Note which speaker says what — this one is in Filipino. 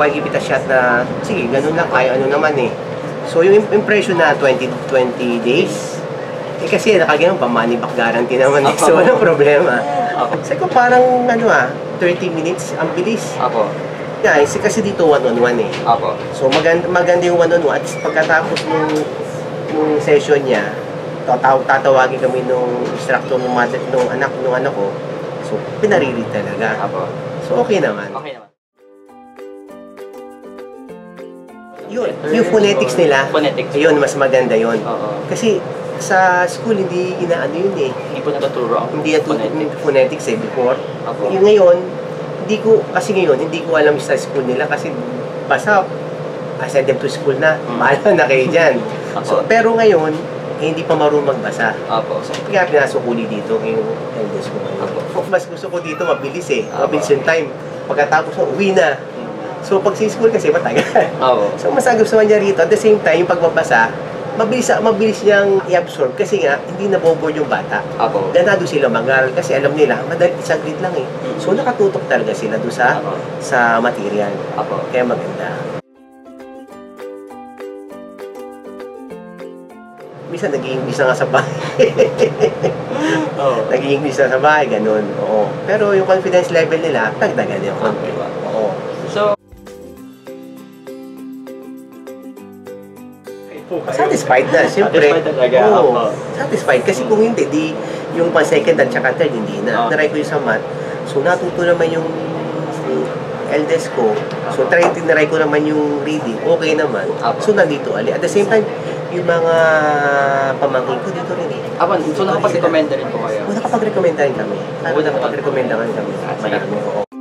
Speaker 1: why give it a shot na, sige, ganun lang, kaya ano naman eh. So yung impression na 20 days, eh kasi nakagano'n pa, money back guarantee naman eh. So walang problema. Kasi ko parang 30 minutes, ang bilis. Guys, kasi dito one-on-one eh. So maganda yung one-on-one. At pagkatapos nung session niya, tatawagin kami nung instructor nung anak ko. So pinaririd talaga. So okay naman. Yung phonetics nila, yun, mas maganda yun. Kasi sa school, hindi inaano yun eh.
Speaker 2: Hindi po natuturo ang
Speaker 1: phonetics eh, before. Yung ngayon, hindi ko alam sa school nila kasi basta I send them to school na, maalam na kayo dyan. So, pero ngayon, hindi pa marunong magbasa. So, kaya pinasok uli dito yung eldest ko ngayon. Mas gusto ko dito mabilis eh, mabilis yung time. Pagkatapos uwi na. So, pag sa school kasi matagal. So, mas nagustuhan niya rito. At the same time, yung pagbabasa, mabilis niyang i-absorb kasi nga, hindi naboboard yung bata. Ganado sila mag-aral kasi alam nila, madali isang grade lang eh. So, nakatutok talaga sila doon sa material. Kaya maganda. Minsan, nag-i-English na nga sa bahay. Nag-i-English na sa bahay, ganun. Pero yung confidence level nila, dagdagan yung konti.
Speaker 2: So,
Speaker 1: satisfied na, siyempre.
Speaker 2: Satisfied talaga.
Speaker 1: Satisfied. Kasi kung hindi, di yung pa-second at saka third, hindi na. Naray ko yung sa math. So, natuto naman yung eldest ko. So, naray ko naman yung reading. Okay naman. So, nandito ali. At the same time, yung mga pamangkin ko dito rin eh.
Speaker 2: So, nakapag-recommenda rin po kayo?
Speaker 1: Nakapag-recommenda rin kami. Nakapag-recommenda rin kami. Marami.